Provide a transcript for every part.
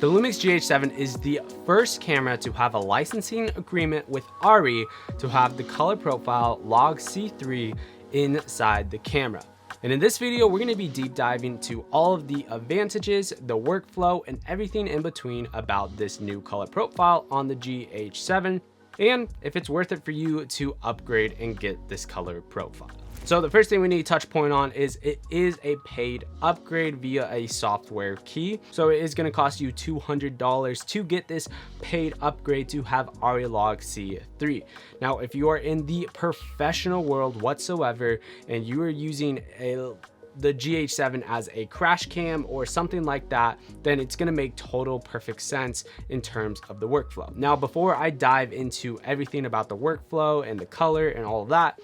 The LUMIX GH7 is the first camera to have a licensing agreement with ARRI to have the color profile Log C3 inside the camera. And in this video, we're going to be deep diving to all of the advantages, the workflow, and everything in between about this new color profile on the GH7, and if it's worth it for you to upgrade and get this color profile. So the first thing we need to touch point on is it is a paid upgrade via a software key. So it is going to cost you $200 to get this paid upgrade to have ARRI Log C3. Now, if you are in the professional world whatsoever and you are using the GH7 as a crash cam or something like that, then it's going to make total perfect sense in terms of the workflow. Now, before I dive into everything about the workflow and the color and all of that,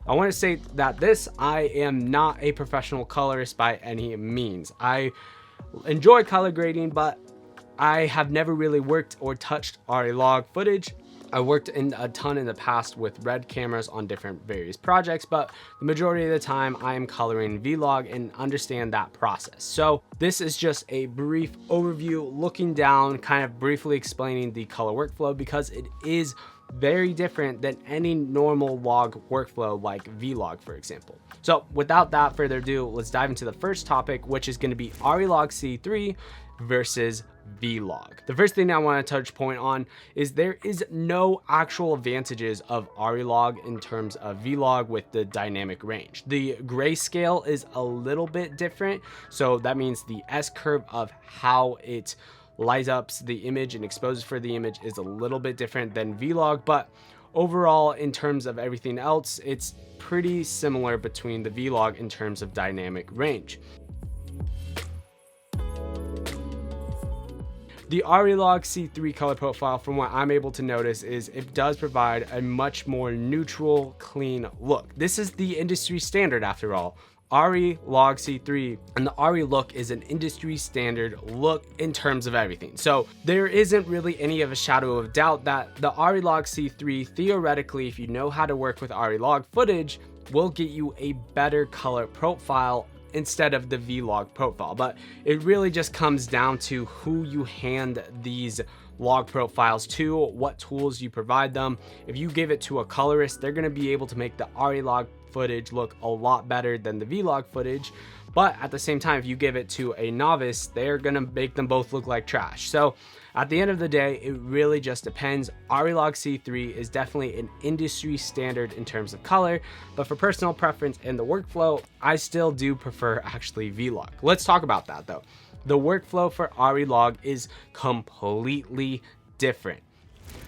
I want to say that I am not a professional colorist by any means. I enjoy color grading, but I have never really worked or touched ARRI Log footage. I worked a ton in the past with red cameras on different various projects, but the majority of the time I am coloring vlog and understand that process. So this is just a brief overview, looking down, kind of briefly explaining the color workflow, because it is very different than any normal log workflow like vlog, for example. So without that further ado, let's dive into the first topic, which is going to be ARRI Log C3 versus vlog. The first thing I want to touch point on is there is no actual advantages of ARRI Log in terms of vlog with the dynamic range. The grayscale is a little bit different, so that means the S curve of how it lights up the image and exposes for the image is a little bit different than vlog, but overall in terms of everything else, it's pretty similar between the vlog in terms of dynamic range. The ARRI Log C3 color profile, from what I'm able to notice, is it does provide a much more neutral, clean look. This is the industry standard after all. ARRI Log C3 and the ARRI look is an industry standard look in terms of everything. So there isn't really any of a shadow of doubt that the ARRI Log C3, theoretically, if you know how to work with ARRI Log footage, will get you a better color profile instead of the vlog profile. But it really just comes down to who you hand these log profiles to, what tools you provide them. If you give it to a colorist, they're going to be able to make the ARRI Log footage look a lot better than the vlog footage, but at the same time, if you give it to a novice, they're gonna make them both look like trash. So at the end of the day, it really just depends. ARRI Log C3 is definitely an industry standard in terms of color, but for personal preference and the workflow, I still do prefer actually vlog. Let's talk about that though. The workflow for ARRI Log is completely different.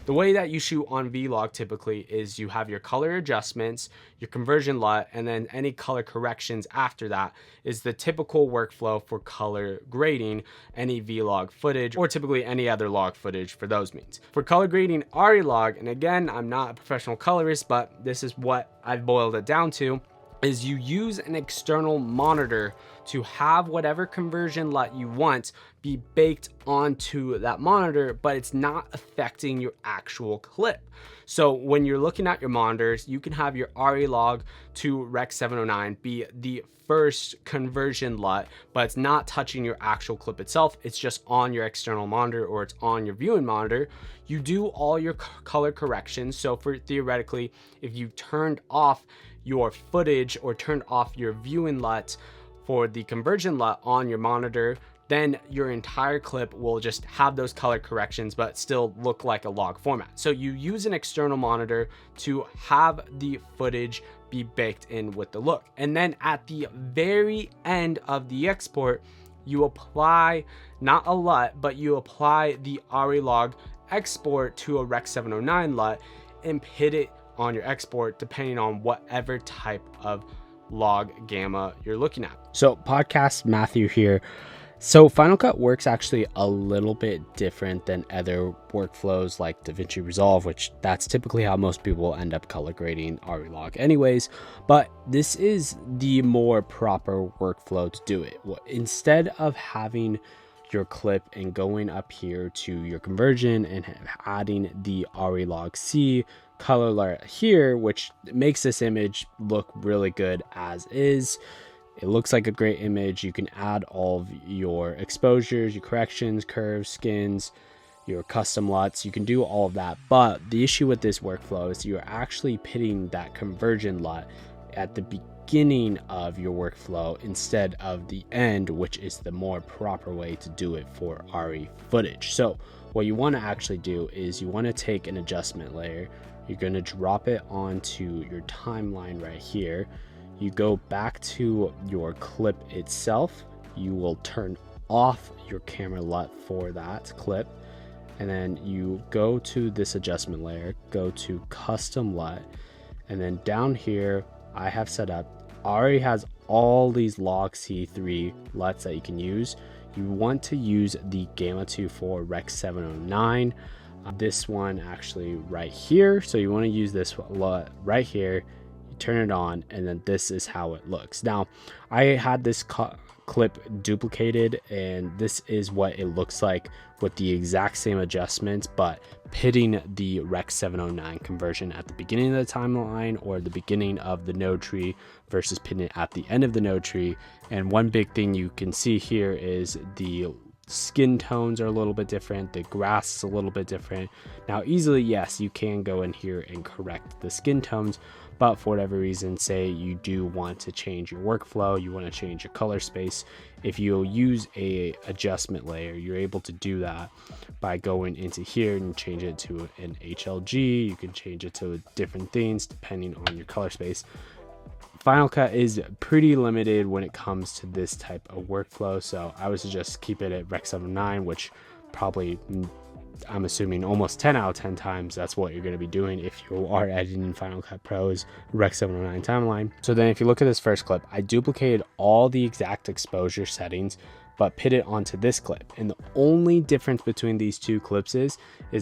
The way that you shoot on vlog typically is you have your color adjustments, your conversion LUT, and then any color corrections after that is the typical workflow for color grading any vlog footage, or typically any other log footage for those means. For color grading ARRI Log, and again, I'm not a professional colorist, but this is what I've boiled it down to, is you use an external monitor to have whatever conversion LUT you want be baked onto that monitor, but it's not affecting your actual clip. So when you're looking at your monitors, you can have your ARRI Log to Rec 709 be the first conversion LUT, but it's not touching your actual clip itself. It's just on your external monitor, or it's on your viewing monitor. You do all your color corrections. So for theoretically, if you turned off your footage or turned off your viewing LUT for the conversion LUT on your monitor, then your entire clip will just have those color corrections but still look like a log format. So you use an external monitor to have the footage be baked in with the look. And then at the very end of the export, you apply not a LUT, but you apply the ARRI Log export to a Rec 709 LUT and hit it on your export depending on whatever type of log gamma you're looking at. So podcast Matthew here. So Final Cut works actually a little bit different than other workflows like DaVinci Resolve, which that's typically how most people end up color grading ARRI Log anyways, but this is the more proper workflow to do it. Instead of having your clip and going up here to your conversion and adding the ARRI Log C color layer here, which makes this image look really good as is, It looks like a great image. You can add all of your exposures, your corrections, curves, skins, your custom LUTs. You can do all of that. But the issue with this workflow is you're actually pitting that conversion LUT at the beginning of your workflow instead of the end, which is the more proper way to do it for ARRI footage. So what you want to actually do is you want to take an adjustment layer. You're going to drop it onto your timeline right here. You go back to your clip itself. You will turn off your camera LUT for that clip. And then you go to this adjustment layer, go to custom LUT. And then down here, I have set up, ARRI has all these Log C3 LUTs that you can use. You want to use the Gamma 2.4 Rec 709. This one actually right here. So you want to use this LUT right here. You turn it on, and then this is how it looks. Now, I had this clip duplicated, and this is what it looks like with the exact same adjustments, but pitting the Rec 709 conversion at the beginning of the timeline or the beginning of the node tree versus pitting it at the end of the node tree. And one big thing you can see here is the skin tones are a little bit different, the grass is a little bit different. Now easily, yes, you can go in here and correct the skin tones, but for whatever reason, say you do want to change your workflow, you want to change your color space, if you use a adjustment layer, you're able to do that by going into here and change it to an HLG. You can change it to different things depending on your color space. Final Cut is pretty limited when it comes to this type of workflow, so I would suggest keep it at Rec 709, which probably, I'm assuming almost 10 out of 10 times that's what you're going to be doing if you are editing in Final Cut Pro's Rec 709 timeline. So then if you look at this first clip, I duplicated all the exact exposure settings but pit it onto this clip. And the only difference between these two clips is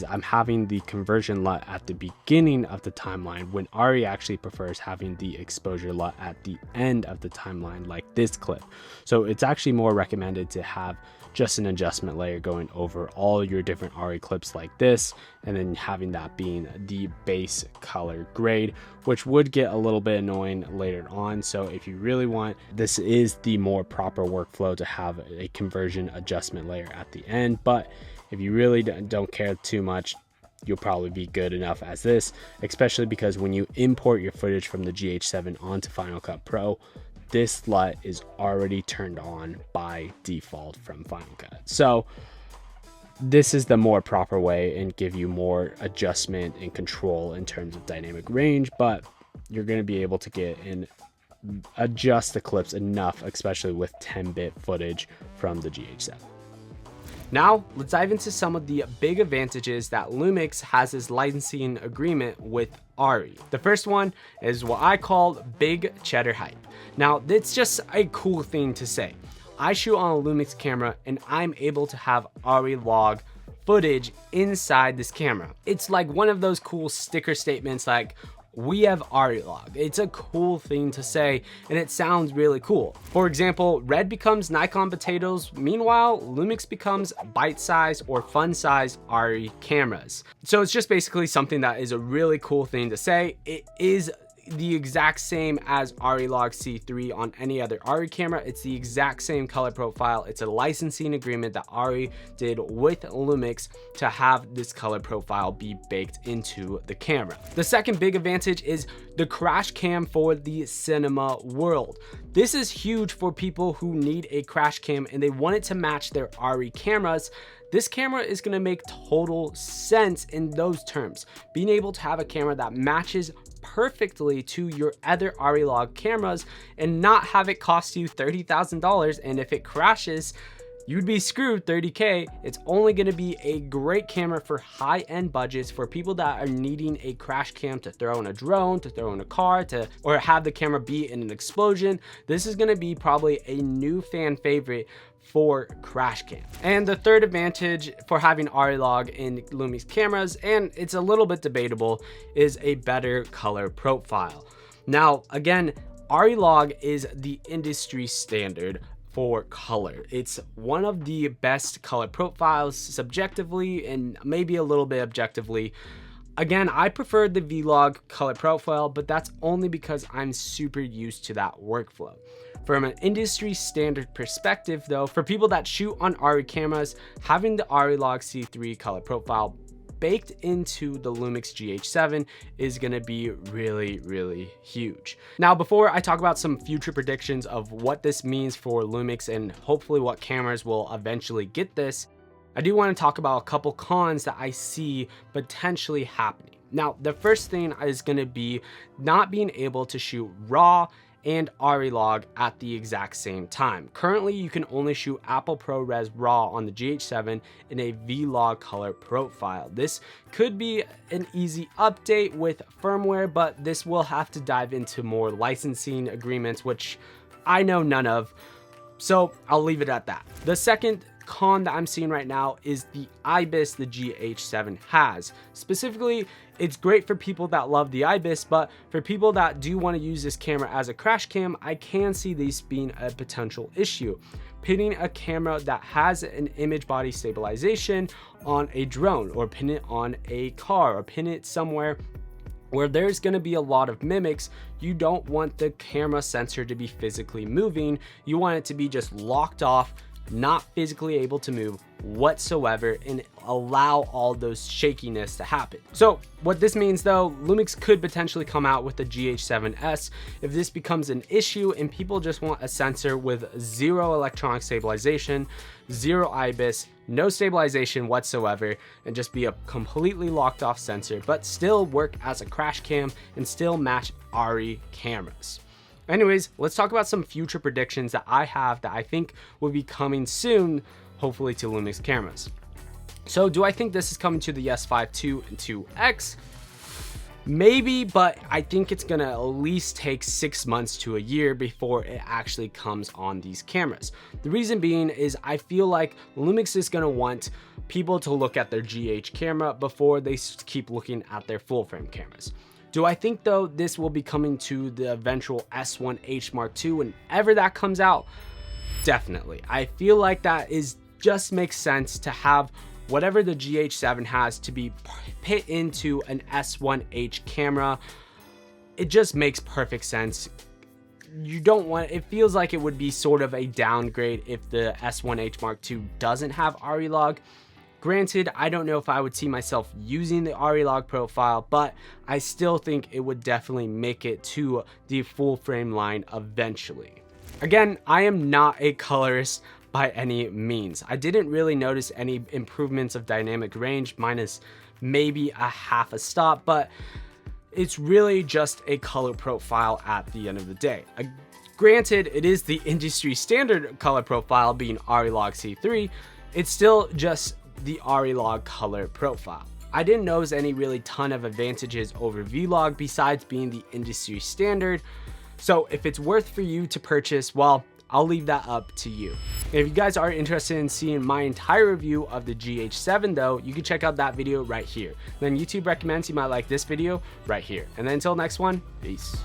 I'm having the conversion LUT at the beginning of the timeline, when ARRI actually prefers having the exposure LUT at the end of the timeline like this clip. So it's actually more recommended to have just an adjustment layer going over all your different ARRI clips like this, and then having that being the base color grade, which would get a little bit annoying later on. So if you really want, this is the more proper workflow to have a conversion adjustment layer at the end. But if you really don't care too much, you'll probably be good enough as this, especially because when you import your footage from the GH7 onto Final Cut Pro, this LUT is already turned on by default from Final Cut. So this is the more proper way and give you more adjustment and control in terms of dynamic range, but you're going to be able to get and adjust the clips enough, especially with 10-bit footage from the GH7. Now, let's dive into some of the big advantages that LUMIX has as licensing agreement with ARRI. The first one is what I call Big Cheddar Hype. Now, it's just a cool thing to say. I shoot on a LUMIX camera and I'm able to have ARRI log footage inside this camera. It's like one of those cool sticker statements like, we have ARRI log. It's a cool thing to say and it sounds really cool. For example, red becomes Nikon potatoes. Meanwhile, LUMIX becomes bite-size or fun-size ARRI cameras. So it's just basically something that is a really cool thing to say. It is the exact same as ARRI Log C3 on any other ARRI camera. It's the exact same color profile. It's a licensing agreement that ARRI did with LUMIX to have this color profile be baked into the camera. The second big advantage is the crash cam for the cinema world. This is huge for people who need a crash cam and they want it to match their ARRI cameras. This camera is going to make total sense in those terms. Being able to have a camera that matches perfectly to your other ARRI log cameras and not have it cost you $30,000, and if it crashes, you'd be screwed $30K. It's only going to be a great camera for high-end budgets, for people that are needing a crash cam to throw in a drone, to throw in a car, or have the camera be in an explosion. This is going to be probably a new fan favorite for crash cam. And the third advantage for having ARRI log in LUMIX cameras, and it's a little bit debatable, is a better color profile. Now, again, ARRI log is the industry standard for color. It's one of the best color profiles subjectively and maybe a little bit objectively. Again, I prefer the Vlog color profile, but that's only because I'm super used to that workflow. From an industry standard perspective though, for people that shoot on ARRI cameras, having the ARRI Log C3 color profile baked into the LUMIX GH7 is going to be really huge. Now, before I talk about some future predictions of what this means for LUMIX and hopefully what cameras will eventually get this, I do want to talk about a couple cons that I see potentially happening. Now, the first thing is going to be not being able to shoot RAW and ARRI Log at the exact same time. Currently, you can only shoot Apple ProRes RAW on the GH7 in a V-Log color profile. This could be an easy update with firmware, but this will have to dive into more licensing agreements, which I know none of, so I'll leave it at that. The second con that I'm seeing right now is the Ibis the GH7 has. Specifically, it's great for people that love the Ibis, but for people that do want to use this camera as a crash cam, I can see this being a potential issue. Pitting a camera that has an image body stabilization on a drone, or pin it on a car, or pin it somewhere where there's going to be a lot of mimics, you don't want the camera sensor to be physically moving. You want it to be just locked off, not physically able to move whatsoever, and allow all those shakiness to happen. So what this means though, LUMIX could potentially come out with the GH7S if this becomes an issue and people just want a sensor with zero electronic stabilization, zero Ibis, no stabilization whatsoever, and just be a completely locked off sensor, but still work as a crash cam and still match ARRI cameras. Anyways, let's talk about some future predictions that I have that I think will be coming soon, hopefully to LUMIX cameras. So do I think this is coming to the S5 II and 2X? Maybe, but I think it's gonna at least take 6 months to a year before it actually comes on these cameras. The reason being is I feel like LUMIX is gonna want people to look at their GH camera before they keep looking at their full frame cameras. Do I think though this will be coming to the eventual S1H Mark II whenever that comes out? Definitely. I feel like that just makes sense to have whatever the GH7 has to be put into an S1H camera. It just makes perfect sense. You don't want, it feels like it would be sort of a downgrade if the S1H Mark II doesn't have ARRI Log. Granted, I don't know if I would see myself using the ARRI Log profile, but I still think it would definitely make it to the full frame line eventually. Again, I am not a colorist by any means. I didn't really notice any improvements of dynamic range, minus maybe a half a stop, but it's really just a color profile at the end of the day. Granted, it is the industry standard color profile being ARRI Log C3, it's still just the ARRI Log color profile. I didn't notice any really ton of advantages over V-Log besides being the industry standard. So if it's worth for you to purchase, well, I'll leave that up to you. If you guys are interested in seeing my entire review of the GH7 though, you can check out that video right here. Then YouTube recommends you might like this video right here. And then until next one, peace.